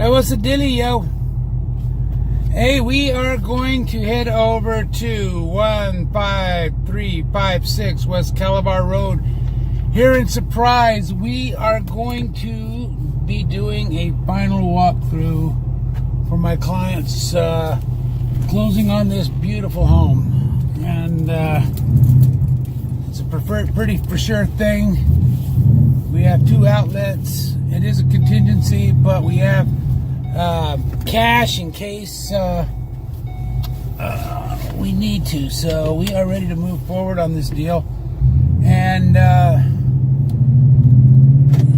Hey, what's the dilly, yo? Hey, we are going to head over to 15356 West Calavar Road. Here in Surprise, we are going to be doing a final walkthrough for my client's closing on this beautiful home. And it's a pretty for sure thing. We have 2 outlets. It is a contingency, but we have cash in case we need to. So we are ready to move forward on this deal. And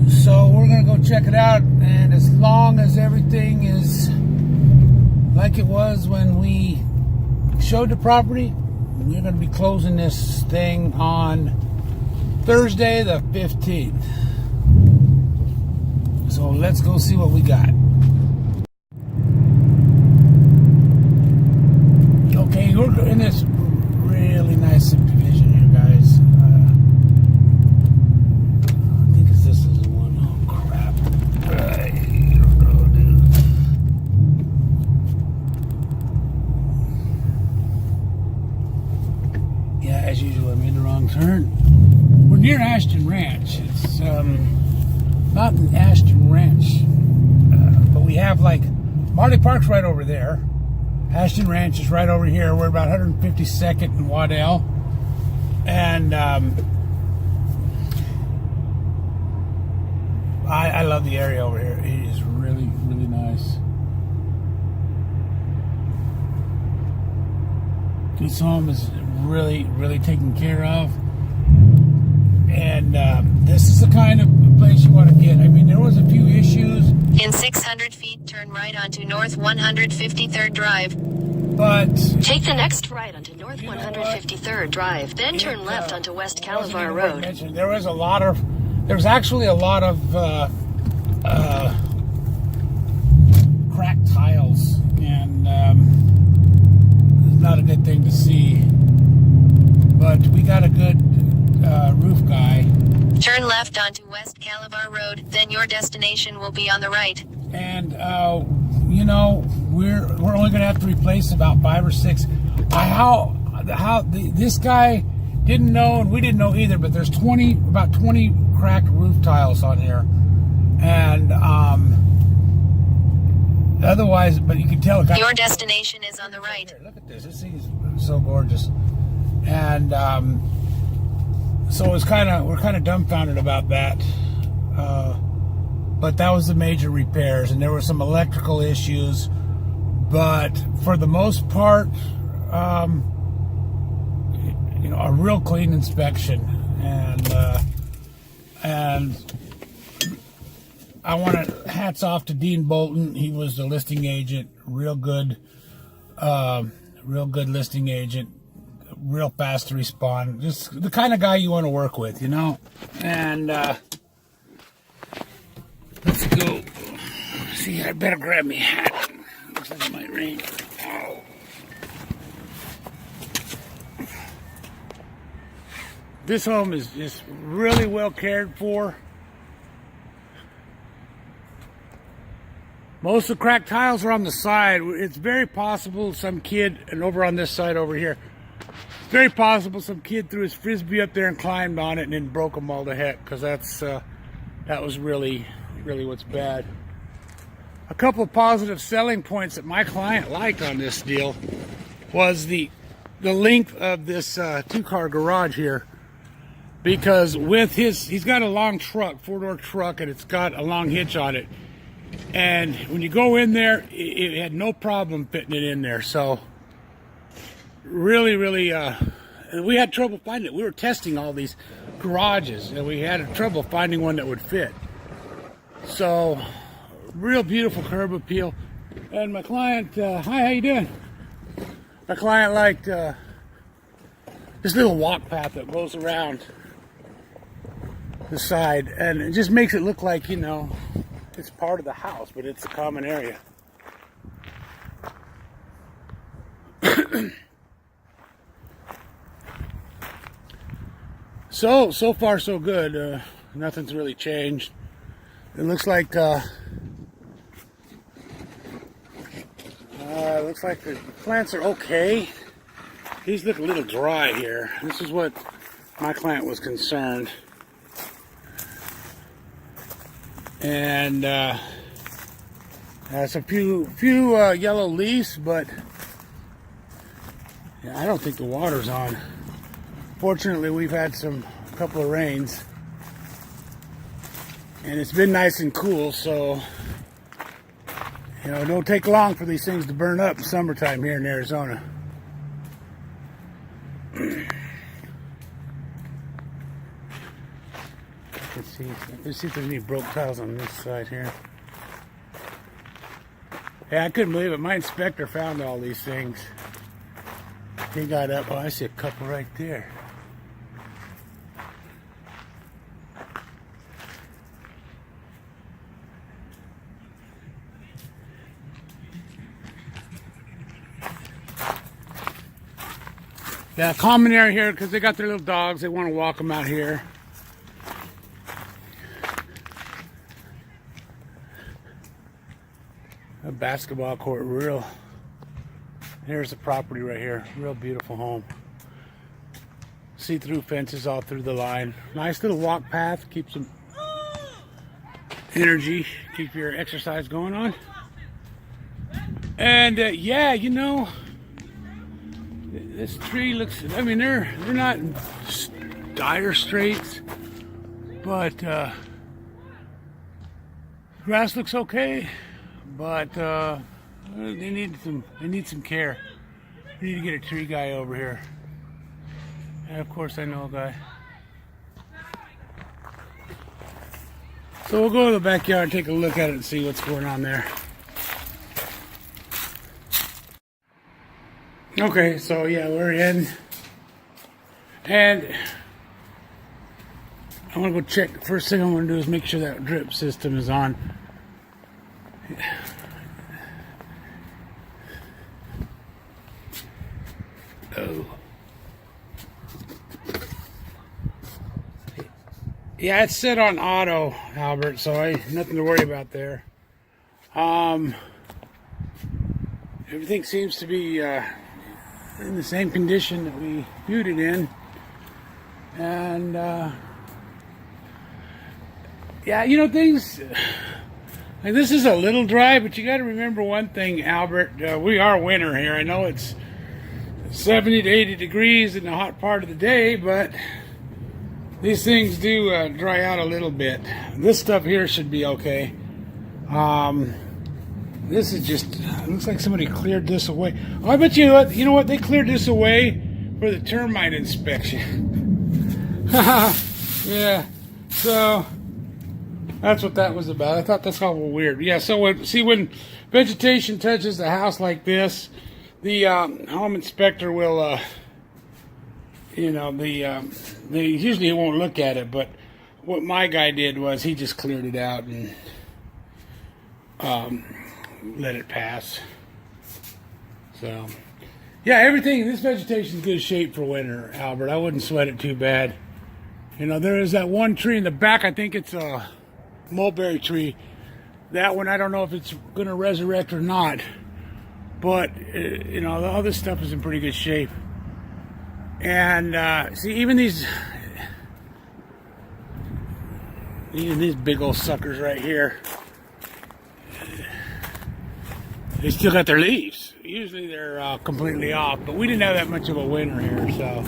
so we're going to go check it out. And as long as everything is like it was when we showed the property, we're going to be closing this thing on Thursday the 15th. So let's go see what we got. Okay, we're in this really nice subdivision here, guys. I think this is the one. Oh, crap. I don't know, dude. Yeah, as usual, I made the wrong turn. We're near Ashton Ranch. It's not an Ashton Ranch, but we have like Marley Park's right over there. Ashton Ranch is right over here. We're about 152nd and Waddell, and I love the area over here. It is really, really nice. This home is really, really taken care of. And this is the kind of place you want to get. I mean, there was a few issues. In 600 feet, turn right onto North 153rd Drive. But take the next right onto North 153rd Drive, then turn left onto West Calavar Road. There was actually a lot of cracked tiles, and it's not a good thing to see. But we got a good roof guy. Turn left onto West Calavar Road, then your destination will be on the right. And you know, we're only going to have to replace about 5 or 6. This guy didn't know, and we didn't know either. But there's about 20 cracked roof tiles on here, and otherwise, but you can tell. Your destination is on the right. Look at this. This thing is so gorgeous, and so we're kind of dumbfounded about that. But that was the major repairs, and there were some electrical issues. But for the most part, you know, a real clean inspection, and I want to hats off to Dean Bolton. He was the listing agent, real good listing agent, real fast to respond. Just the kind of guy you want to work with, you know. And let's go. See, I better grab me hat. Looks like it might rain. Oh. This home is just really well cared for. Most of the cracked tiles are on the side. It's very possible some kid, and over on this side over here, it's very possible some kid threw his frisbee up there and climbed on it and then broke them all to heck, because that was really what's bad. A couple of positive selling points that my client liked on this deal was the length of this 2-car garage here, because with he's got a long truck, 4-door truck, and it's got a long hitch on it, and when you go in there, it had no problem fitting it in there. So really we had trouble finding it. We were testing all these garages, and we had trouble finding one that would fit. So real beautiful curb appeal. And my client, hi, how you doing? My client liked this little walk path that goes around the side, and it just makes it look like, you know, it's part of the house, but it's a common area. So far so good. Nothing's really changed. It looks like looks like the plants are okay. These look a little dry here. This is what my client was concerned. And there's a few yellow leaves, but yeah, I don't think the water's on. Fortunately, we've had a couple of rains, and it's been nice and cool, so you know, it don't take long for these things to burn up in summertime here in Arizona. Let's see if there's any broke tiles on this side here. Yeah, I couldn't believe it. My inspector found all these things. He got up. Oh, I see a couple right there. Yeah, common area here because they got their little dogs. They want to walk them out here. A basketball court, here's the property right here. Real beautiful home. See-through fences all through the line. Nice little walk path. Keep some energy. Keep your exercise going on. And yeah, you know, this tree looks, I mean, they're not in dire straits, but grass looks okay. But they need some care. We need to get a tree guy over here. And of course I know a guy. So we'll go to the backyard and take a look at it and see what's going on there. Okay, so yeah, we're in. And I want to go check. First thing I want to do is make sure that drip system is on. Oh. Yeah, it's set on auto, Albert, so nothing to worry about there. Everything seems to be in the same condition that we viewed it in. And yeah, you know, things like this is a little dry, but you got to remember one thing, Albert. We are winter here. I know it's 70 to 80 degrees in the hot part of the day, but these things do dry out a little bit. This stuff here should be okay. This is just, looks like somebody cleared this away. Oh, I bet you know what? They cleared this away for the termite inspection. Yeah, so that's what that was about. I thought that's all weird. Yeah, so when vegetation touches the house like this, the home inspector will, you know, they usually won't look at it, but what my guy did was he just cleared it out and let it pass. So, yeah, this vegetation is good shape for winter, Albert. I wouldn't sweat it too bad. You know, there is that one tree in the back. I think it's a mulberry tree. That one, I don't know if it's going to resurrect or not. But, you know, all this stuff is in pretty good shape. And, see, even these big old suckers right here, they still got their leaves. Usually they're completely off, but we didn't have that much of a winter here, so.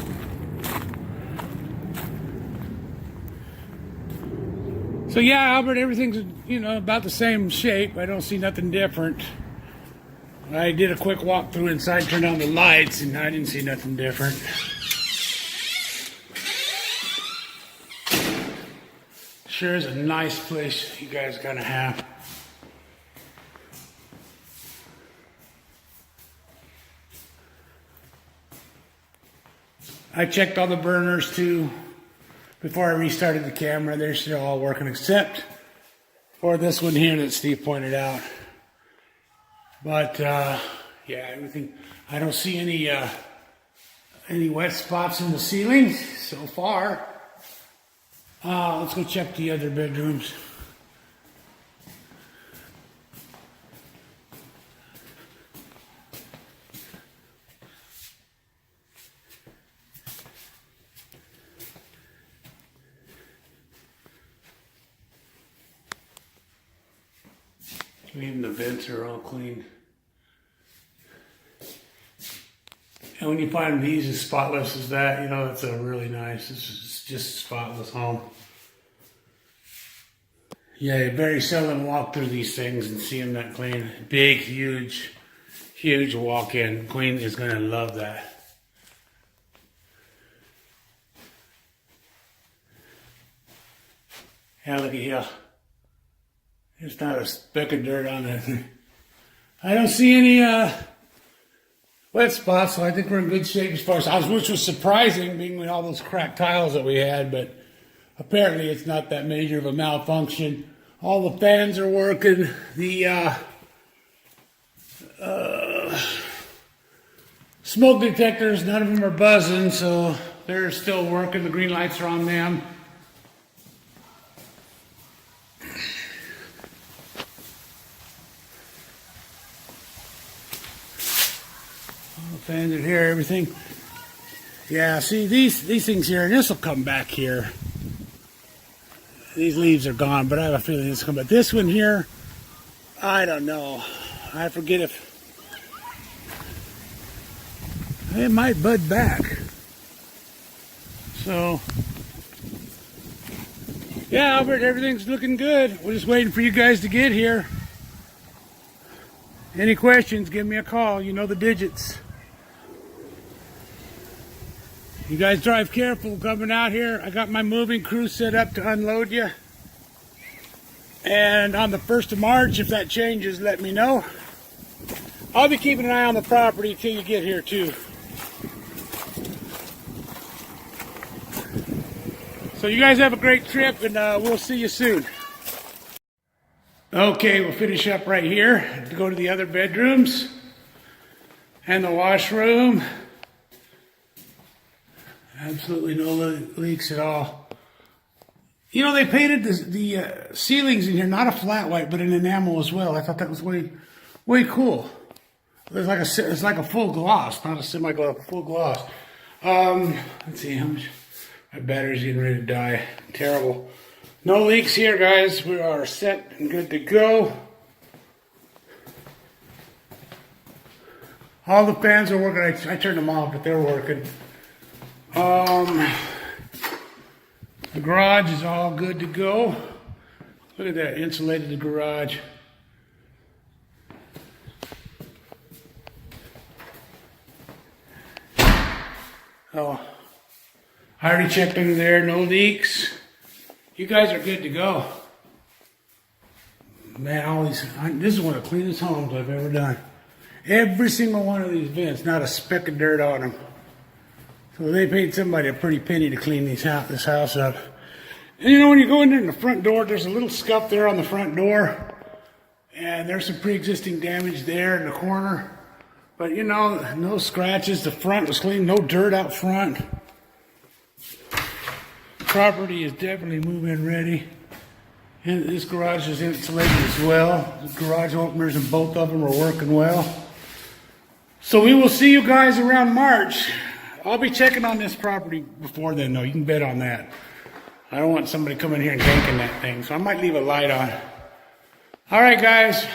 So yeah, Albert, everything's, you know, about the same shape. I don't see nothing different. I did a quick walk through inside, turned on the lights, and I didn't see nothing different. Sure is a nice place you guys are gonna have. I checked all the burners too before I restarted the camera. They're still all working except for this one here that Steve pointed out. But yeah, everything. I don't see any wet spots in the ceiling so far. Let's go check the other bedrooms. Even the vents are all clean. And when you find these as spotless as that, you know, it's a really nice, it's just a spotless home. Yeah, you very seldom walk through these things and see them that clean. Big, huge walk-in. Queen is going to love that. Yeah, look at here. There's not a speck of dirt on it. I don't see any wet spots, so I think we're in good shape as far as house, which was surprising, being with all those cracked tiles that we had, but apparently it's not that major of a malfunction. All the fans are working. The smoke detectors, none of them are buzzing, so they're still working. The green lights are on them. All the fans are here, everything. Yeah, see these things here, and this will come back here. These leaves are gone, but I have a feeling it's coming back. This one here, I don't know. I forget if it might bud back. So, yeah, Albert, everything's looking good. We're just waiting for you guys to get here. Any questions, give me a call. You know the digits. You guys drive careful coming out here. I got my moving crew set up to unload you. And on the 1st of March, if that changes, let me know. I'll be keeping an eye on the property until you get here too. So you guys have a great trip, and we'll see you soon. Okay, we'll finish up right here. Go to the other bedrooms and the washroom. Absolutely no leaks at all. You know, they painted the ceilings in here, not a flat white, but an enamel as well. I thought that was way cool. It's like a full gloss, not a semi-gloss, full gloss. Let's see how much. My battery's getting ready to die. Terrible. No leaks here, guys. We are set and good to go. All the fans are working. I turned them off, but they're working. The garage is all good to go. Look at that, insulated the garage. Oh, I already checked under there, no leaks. You guys are good to go. Man, this is one of the cleanest homes I've ever done. Every single one of these vents, not a speck of dirt on them. So they paid somebody a pretty penny to clean this house up. And you know, when you go in there in the front door, there's a little scuff there on the front door. And there's some pre-existing damage there in the corner. But you know, no scratches. The front was clean, no dirt out front. Property is definitely move-in ready. And this garage is insulated as well. The garage openers in both of them are working well. So we will see you guys around March. I'll be checking on this property before then, though. You can bet on that. I don't want somebody coming here and ganking that thing, so I might leave a light on. All right, guys.